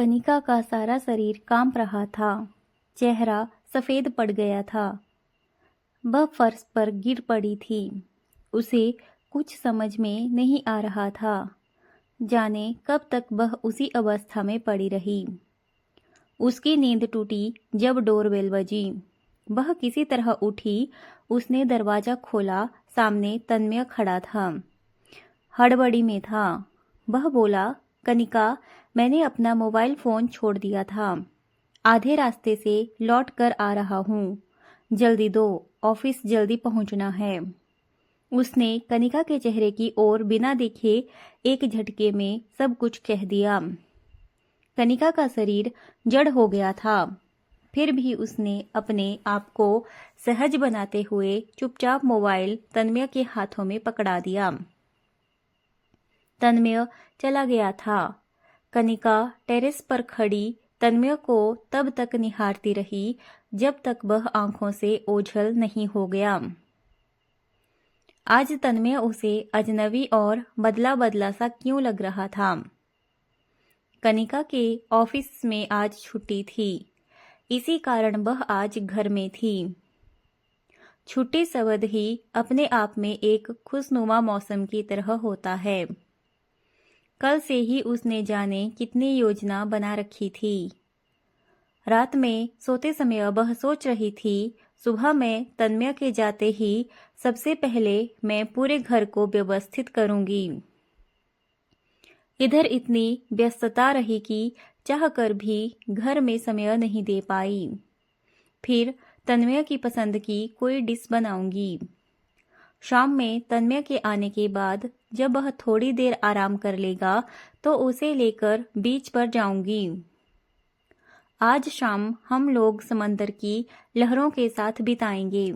कनिका का सारा शरीर कांप रहा था। चेहरा सफेद पड़ गया था। वह फर्श पर गिर पड़ी थी। उसे कुछ समझ में नहीं आ रहा था। जाने कब तक वह उसी अवस्था में पड़ी रही। उसकी नींद टूटी जब डोरबेल बजी। वह किसी तरह उठी। उसने दरवाजा खोला। सामने तन्मय खड़ा था। हड़बड़ी में था। वह बोला, कनिका, मैंने अपना मोबाइल फ़ोन छोड़ दिया था। आधे रास्ते से लौट कर आ रहा हूँ। जल्दी दो, ऑफिस जल्दी पहुँचना है। उसने कनिका के चेहरे की ओर बिना देखे एक झटके में सब कुछ कह दिया। कनिका का शरीर जड़ हो गया था। फिर भी उसने अपने आप को सहज बनाते हुए चुपचाप मोबाइल तन्मय के हाथों में पकड़ा दिया। तन्मय चला गया था। कनिका टेरेस पर खड़ी तन्मय को तब तक निहारती रही जब तक वह आंखों से ओझल नहीं हो गया। आज तन्मय उसे अजनबी और बदला बदला सा क्यों लग रहा था। कनिका के ऑफिस में आज छुट्टी थी। इसी कारण वह आज घर में थी। छुट्टी शब्द ही अपने आप में एक खुशनुमा मौसम की तरह होता है। कल से ही उसने जाने कितनी योजना बना रखी थी। रात में सोते समय वह सोच रही थी, सुबह में तन्मय के जाते ही सबसे पहले मैं पूरे घर को व्यवस्थित करूंगी। इधर इतनी व्यस्तता रही कि चाहकर भी घर में समय नहीं दे पाई। फिर तन्मय की पसंद की कोई डिश बनाऊंगी। शाम में तन्मय के आने के बाद जब वह थोड़ी देर आराम कर लेगा तो उसे लेकर बीच पर जाऊंगी। आज शाम हम लोग समंदर की लहरों के साथ बिताएंगे।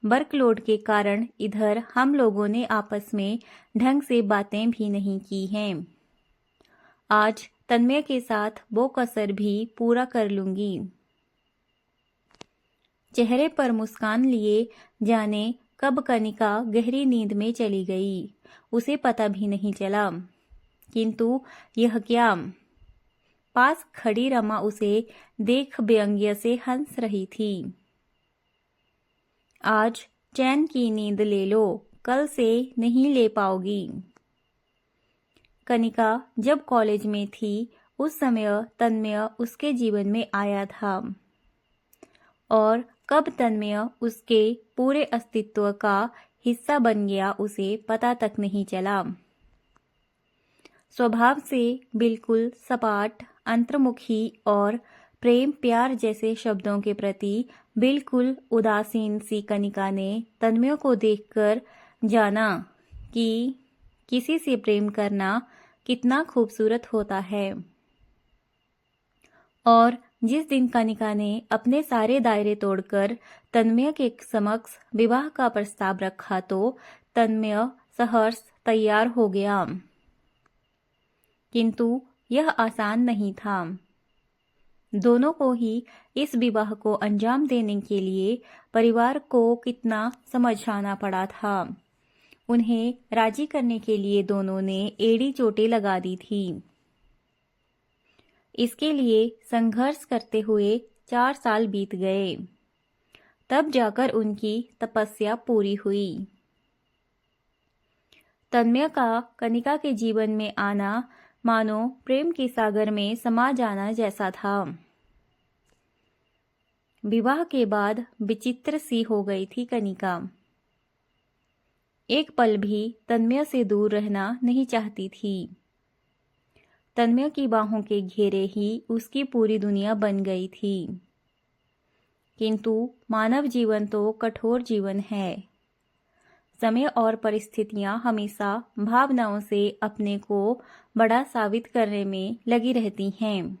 वर्कलोड के कारण इधर हम लोगों ने आपस में ढंग से बातें भी नहीं की हैं। आज तन्मय के साथ वो कसर भी पूरा कर लूंगी। चेहरे पर मुस्कान लिए जाने कब कनिका गहरी नींद में चली गई, उसे पता भी नहीं चला। किंतु यह क्या, पास खड़ी रमा उसे देख व्यंग्य से हंस रही थी। आज चैन की नींद ले लो, कल से नहीं ले पाओगी। कनिका जब कॉलेज में थी उस समय तन्मय उसके जीवन में आया था और कब तन्मय उसके पूरे अस्तित्व का हिस्सा बन गया उसे पता तक नहीं चला। स्वभाव से बिल्कुल सपाट, अंतर्मुखी और प्रेम प्यार जैसे शब्दों के प्रति बिल्कुल उदासीन सी कनिका ने तन्मय को देखकर जाना कि किसी से प्रेम करना कितना खूबसूरत होता है। और जिस दिन कनिका ने अपने सारे दायरे तोड़कर तन्मय के समक्ष विवाह का प्रस्ताव रखा तो तन्मय सहर्ष तैयार हो गया। किंतु यह आसान नहीं था। दोनों को ही इस विवाह को अंजाम देने के लिए परिवार को कितना समझाना पड़ा था। उन्हें राजी करने के लिए दोनों ने एड़ी चोटी लगा दी थी। इसके लिए संघर्ष करते हुए 4 साल बीत गए। तब जाकर उनकी तपस्या पूरी हुई। तन्मय का कनिका के जीवन में आना मानो प्रेम के सागर में समा जाना जैसा था। विवाह के बाद विचित्र सी हो गई थी कनिका। एक पल भी तन्मय से दूर रहना नहीं चाहती थी। तन्मय की बाहों के घेरे ही उसकी पूरी दुनिया बन गई थी। किंतु मानव जीवन तो कठोर जीवन है। समय और परिस्थितियां हमेशा भावनाओं से अपने को बड़ा साबित करने में लगी रहती हैं।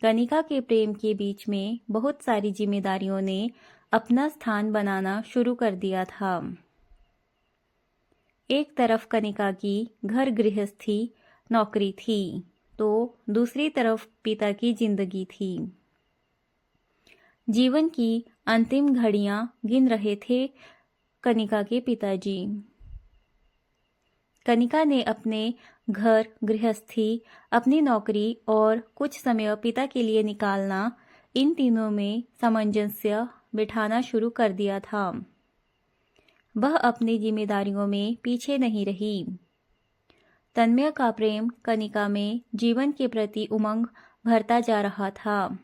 कनिका के प्रेम के बीच में बहुत सारी जिम्मेदारियों ने अपना स्थान बनाना शुरू कर दिया था। एक तरफ कनिका की घर गृहस्थी नौकरी थी तो दूसरी तरफ पिता की जिंदगी थी। जीवन की अंतिम घड़ियां गिन रहे थे कनिका के पिताजी। कनिका ने अपने घर, गृहस्थी, अपनी नौकरी और कुछ समय पिता के लिए निकालना, इन तीनों में सामंजस्य बिठाना शुरू कर दिया था। वह अपनी जिम्मेदारियों में पीछे नहीं रही। तन्मय का प्रेम कनिका में जीवन के प्रति उमंग भरता जा रहा था।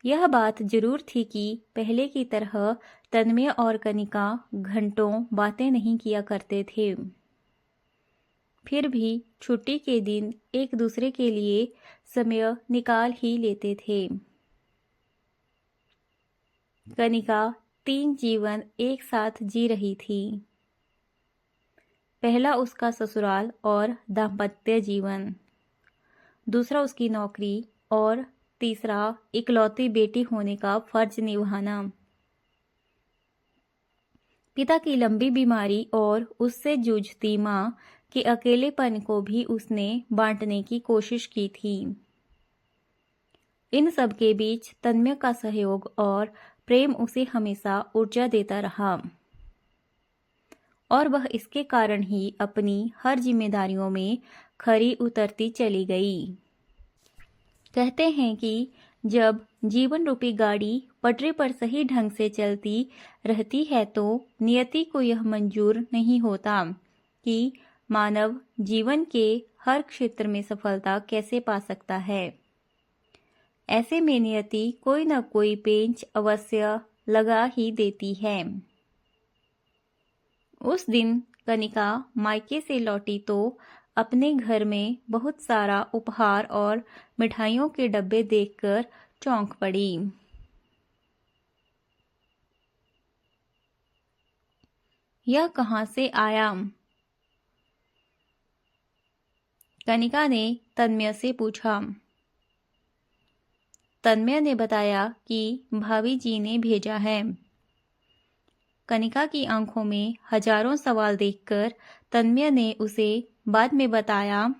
यह बात जरूर थी कि पहले की तरह तन्मय और कनिका घंटों बातें नहीं किया करते थे। फिर भी छुट्टी के दिन एक दूसरे के लिए समय निकाल ही लेते थे। कनिका 3 जीवन एक साथ जी रही थी। पहला उसका ससुराल और दाम्पत्य जीवन, दूसरा उसकी नौकरी और तीसरा इकलौती बेटी होने का फर्ज निभाना। पिता की लंबी बीमारी और उससे जूझती माँ के अकेलेपन को भी उसने बांटने की कोशिश की थी। इन सब के बीच तन्मय का सहयोग और प्रेम उसे हमेशा ऊर्जा देता रहा और वह इसके कारण ही अपनी हर जिम्मेदारियों में खरी उतरती चली गई। कहते हैं कि जब जीवन रूपी गाड़ी पटरी पर सही ढंग से चलती रहती है तो नियति को यह मंजूर नहीं होता कि मानव जीवन के हर क्षेत्र में सफलता कैसे पा सकता है। ऐसे में नियति कोई न कोई पेंच अवश्य लगा ही देती है। उस दिन कनिका मायके से लौटी तो अपने घर में बहुत सारा उपहार और मिठाइयों के डब्बे देखकर चौंक पड़ी। यह कहाँ से आया? कनिका ने तन्मय से पूछा। तन्मय ने बताया कि भाभी जी ने भेजा है। कनिका की आंखों में हजारों सवाल देखकर तन्मय ने उसे बाद में बताया,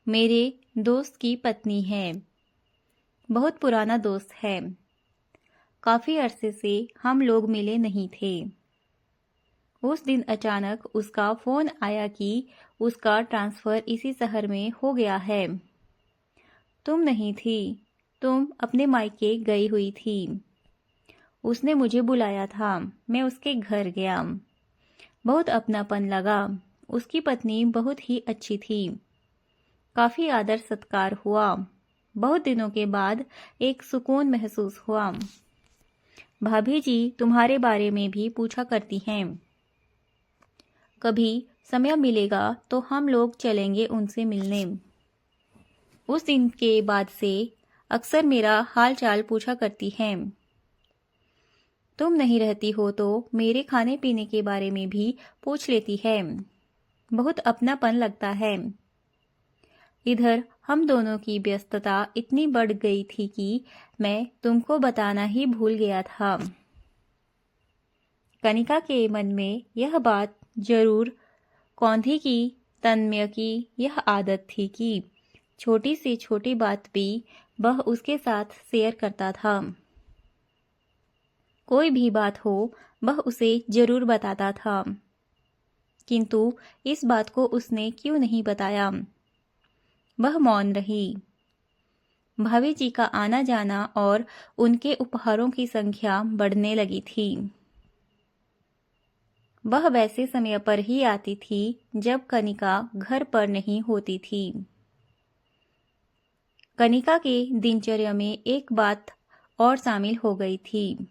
मेरे दोस्त की पत्नी है, बहुत पुराना दोस्त है। काफी अरसे से हम लोग मिले नहीं थे। उस दिन अचानक उसका फोन आया कि उसका ट्रांसफर इसी शहर में हो गया है। तुम नहीं थी, तुम अपने मायके गई हुई थी। उसने मुझे बुलाया था, मैं उसके घर गया। बहुत अपनापन लगा। उसकी पत्नी बहुत ही अच्छी थी। काफी आदर सत्कार हुआ। बहुत दिनों के बाद एक सुकून महसूस हुआ। भाभी जी तुम्हारे बारे में भी पूछा करती हैं। कभी समय मिलेगा तो हम लोग चलेंगे उनसे मिलने। उस दिन के बाद से अक्सर मेरा हाल चाल पूछा करती हैं। तुम नहीं रहती हो तो मेरे खाने पीने के बारे में भी पूछ लेती है। बहुत अपनापन लगता है। इधर हम दोनों की व्यस्तता इतनी बढ़ गई थी कि मैं तुमको बताना ही भूल गया था। कनिका के मन में यह बात जरूर कौंधी कि तन्मय की यह आदत थी कि छोटी से छोटी बात भी वह उसके साथ शेयर करता था। कोई भी बात हो वह उसे जरूर बताता था, किंतु इस बात को उसने क्यों नहीं बताया? वह मौन रही। भाभी जी का आना जाना और उनके उपहारों की संख्या बढ़ने लगी थी। वह वैसे समय पर ही आती थी जब कनिका घर पर नहीं होती थी। कनिका के दिनचर्या में एक बात और शामिल हो गई थी।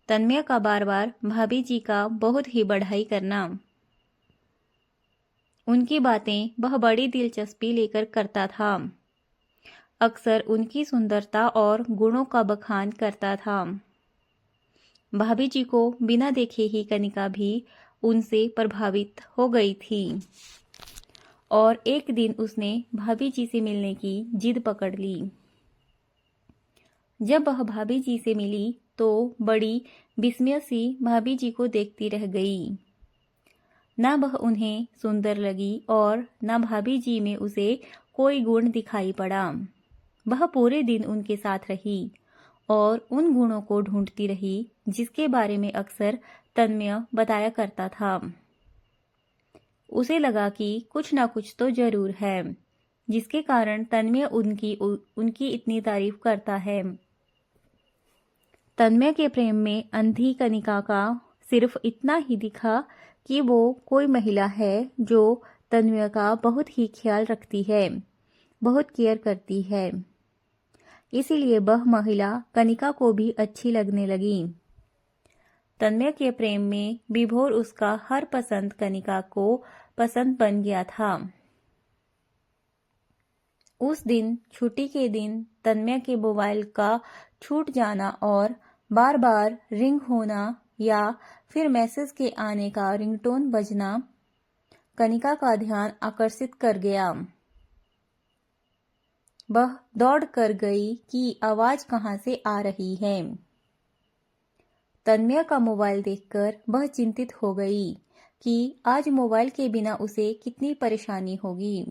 तन्मय का बार बार भाभी जी का बहुत ही बढ़ाई करना। उनकी बातें वह बड़ी दिलचस्पी लेकर करता था। अक्सर उनकी सुंदरता और गुणों का बखान करता था। भाभी जी को बिना देखे ही कनिका भी उनसे प्रभावित हो गई थी और एक दिन उसने भाभी जी से मिलने की जिद पकड़ ली। जब वह भाभी जी से मिली तो बड़ी विस्मय सी भाभी जी को देखती रह गई। न वह उन्हें सुंदर लगी और न भाभी जी में उसे कोई गुण दिखाई पड़ा। वह पूरे दिन उनके साथ रही और उन गुणों को ढूंढती रही जिसके बारे में अक्सर तन्मय बताया करता था। उसे लगा कि कुछ ना कुछ तो जरूर है जिसके कारण तन्मय उनकी इतनी तारीफ करता है। तन्मय के प्रेम में अंधी कनिका का सिर्फ इतना ही दिखा कि वो कोई महिला है जो तन्मय का बहुत ही ख्याल रखती है, बहुत केयर करती है। इसीलिए वह महिला कनिका को भी अच्छी लगने लगी। तन्मय के प्रेम में विभोर उसका हर पसंद कनिका को पसंद बन गया था। उस दिन छुट्टी के दिन तन्मय के मोबाइल का छूट जाना और बार बार रिंग होना या फिर मैसेज के आने का रिंगटोन बजना कनिका का ध्यान आकर्षित कर गया। वह दौड़ कर गई कि आवाज कहां से आ रही है। तन्मय का मोबाइल देखकर वह चिंतित हो गई कि आज मोबाइल के बिना उसे कितनी परेशानी होगी।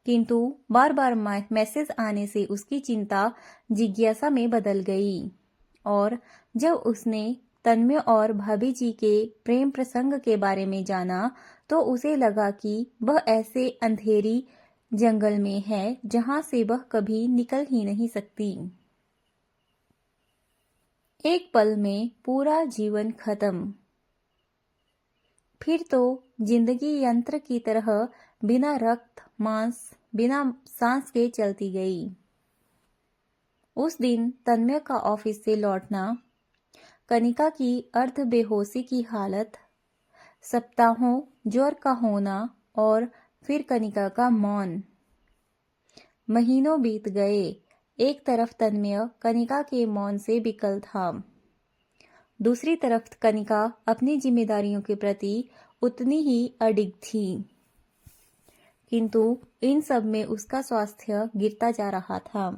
किंतु बार बार मैसेज आने से उसकी चिंता जिज्ञासा में बदल गई और जब उसने तन्मय और भाभी जी के प्रेम प्रसंग के बारे में जाना तो उसे लगा कि वह ऐसे अंधेरी जंगल में है जहां से वह कभी निकल ही नहीं सकती। एक पल में पूरा जीवन खत्म। फिर तो जिंदगी यंत्र की तरह बिना रक्त मांस बिना सांस के चलती गई। उस दिन तन्मय का ऑफिस से लौटना, कनिका की अर्ध बेहोशी की हालत, सप्ताहों ज्वर का होना और फिर कनिका का मौन। महीनों बीत गए। एक तरफ तन्मय कनिका के मौन से विकल था, दूसरी तरफ कनिका अपनी जिम्मेदारियों के प्रति उतनी ही अडिग थी। किंतु इन सब में उसका स्वास्थ्य गिरता जा रहा था।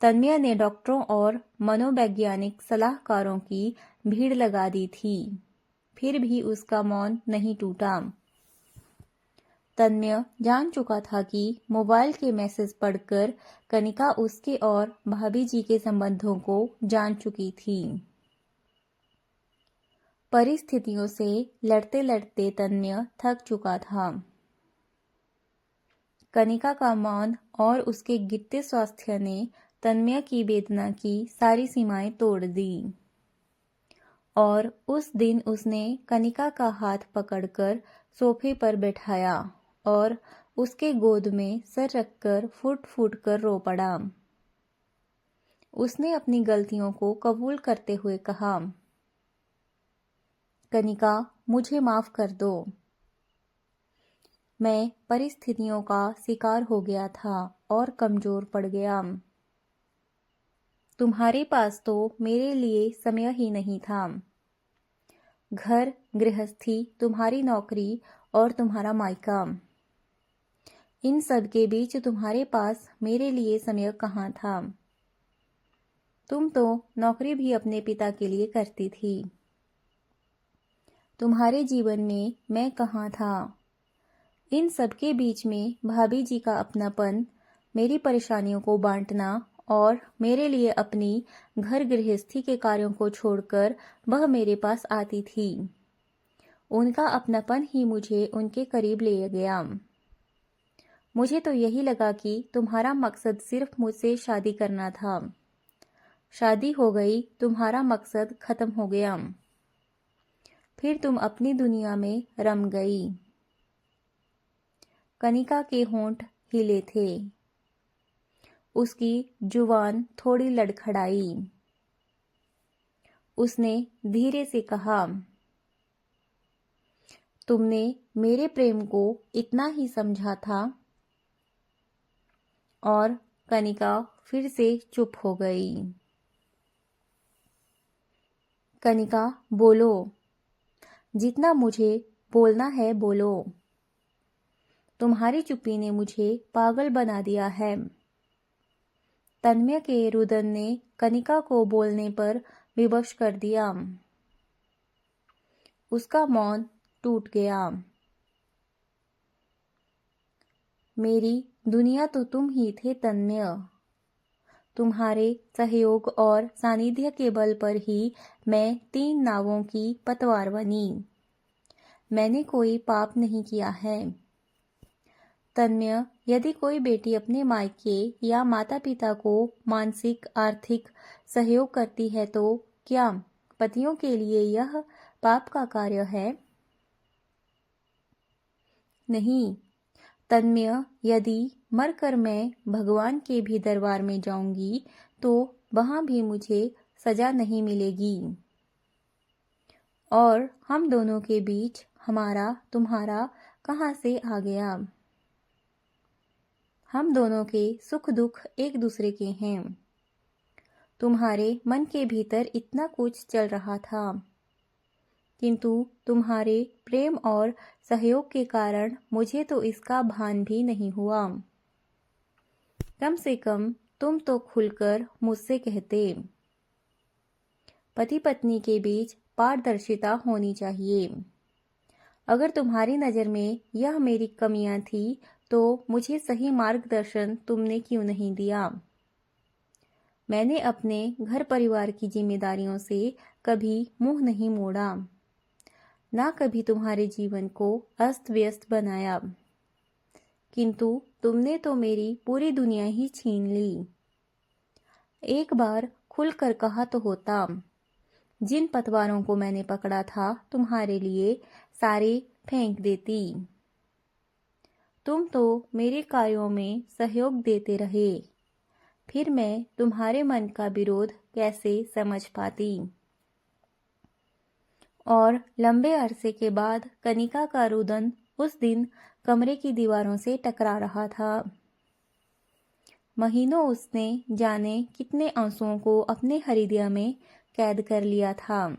तन्मय ने डॉक्टरों और मनोवैज्ञानिक सलाहकारों की भीड़ लगा दी थी, फिर भी उसका मौन नहीं टूटा। तन्मय जान चुका था कि मोबाइल के मैसेज पढ़कर कनिका उसके और भाभी जी के संबंधों को जान चुकी थी। परिस्थितियों से लड़ते लड़ते तन्मय थक चुका था। कनिका का मौन और उसके गिरते स्वास्थ्य ने तन्मय की वेदना की सारी सीमाएं तोड़ दी और उस दिन उसने कनिका का हाथ पकड़कर सोफे पर बैठाया और उसके गोद में सर रखकर फूट फूट कर रो पड़ा। उसने अपनी गलतियों को कबूल करते हुए कहा, कनिका, मुझे माफ कर दो। मैं परिस्थितियों का शिकार हो गया था और कमजोर पड़ गया। तुम्हारे पास तो मेरे लिए समय ही नहीं था। घर, गृहस्थी, तुम्हारी नौकरी और तुम्हारा मायका, इन सब के बीच तुम्हारे पास मेरे लिए समय कहाँ था। तुम तो नौकरी भी अपने पिता के लिए करती थी। तुम्हारे जीवन में मैं कहाँ था। इन सब के बीच में भाभी जी का अपनापन, मेरी परेशानियों को बांटना और मेरे लिए अपनी घर गृहस्थी के कार्यों को छोड़कर वह मेरे पास आती थी। उनका अपनापन ही मुझे उनके करीब ले गया। मुझे तो यही लगा कि तुम्हारा मकसद सिर्फ मुझसे शादी करना था। शादी हो गई, तुम्हारा मकसद खत्म हो गया। फिर तुम अपनी दुनिया में रम गई। कनिका के होंठ हिले थे। उसकी जुबान थोड़ी लड़खड़ाई। उसने धीरे से कहा, तुमने मेरे प्रेम को इतना ही समझा था। और कनिका फिर से चुप हो गई। कनिका, बोलो, जितना मुझे बोलना है बोलो। तुम्हारी चुप्पी ने मुझे पागल बना दिया है। तन्मय के रुदन ने कनिका को बोलने पर विवश कर दिया। उसका मौन टूट गया। मेरी दुनिया तो तुम ही थे तन्मय। तुम्हारे सहयोग और सानिध्य के बल पर ही मैं 3 नावों की पतवार बनी। मैंने कोई पाप नहीं किया है। तन्मय, यदि कोई बेटी अपने मायके या माता पिता को मानसिक आर्थिक सहयोग करती है तो क्या पतियों के लिए यह पाप का कार्य है? नहीं। तन्मय, यदि मरकर मैं भगवान के भी दरबार में जाऊंगी तो वहां भी मुझे सजा नहीं मिलेगी और हम दोनों के बीच हमारा तुम्हारा कहाँ से आ गया? हम दोनों के सुख दुख एक दूसरे के हैं। तुम्हारे मन के भीतर इतना कुछ चल रहा था, किंतु तुम्हारे प्रेम और सहयोग के कारण मुझे तो इसका भान भी नहीं हुआ। कम से कम तुम तो खुलकर मुझसे कहते। पति पत्नी के बीच पारदर्शिता होनी चाहिए। अगर तुम्हारी नज़र में यह मेरी कमियां थी तो मुझे सही मार्गदर्शन तुमने क्यों नहीं दिया? मैंने अपने घर परिवार की जिम्मेदारियों से कभी मुंह नहीं मोड़ा, ना कभी तुम्हारे जीवन को अस्त व्यस्त बनाया, किंतु तुमने तो मेरी पूरी दुनिया ही छीन ली। एक बार खुलकर कहा तो होता। जिन पतवारों को मैंने पकड़ा था तुम्हारे लिए सारे फेंक देती। तुम तो मेरे कार्यों में सहयोग देते रहे, फिर मैं तुम्हारे मन का विरोध कैसे समझ पाती? और लंबे अरसे के बाद कनिका का रुदन उस दिन कमरे की दीवारों से टकरा रहा था। महीनों उसने जाने कितने आंसुओं को अपने हृदय में कैद कर लिया था।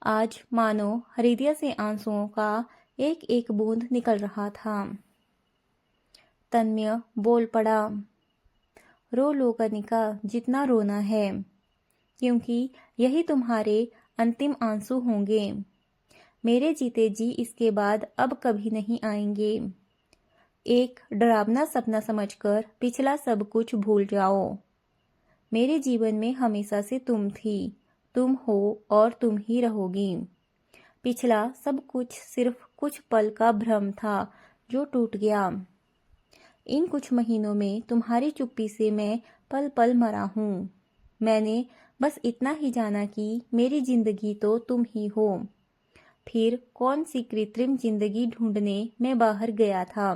आज मानो हृदय से आंसुओं का एक एक बूंद निकल रहा था। तन्मय बोल पड़ा, रो लो कनिका, जितना रोना है, क्योंकि यही तुम्हारे अंतिम आंसू होंगे। मेरे जीते जी इसके बाद अब कभी नहीं आएंगे। एक डरावना सपना समझकर पिछला सब कुछ भूल जाओ। मेरे जीवन में हमेशा से तुम थी, तुम हो और तुम ही रहोगी। पिछला सब कुछ सिर्फ कुछ पल का भ्रम था जो टूट गया। इन कुछ महीनों में तुम्हारी चुप्पी से मैं पल पल मरा हूँ। मैंने बस इतना ही जाना कि मेरी जिंदगी तो तुम ही हो। फिर कौन सी कृत्रिम जिंदगी ढूंढने मैं बाहर गया था।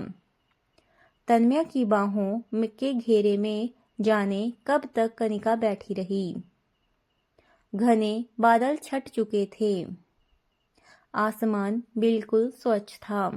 तन्मय की बाहों के घेरे में जाने कब तक कनिका बैठी रही। घने बादल छट चुके थे। आसमान बिल्कुल स्वच्छ था।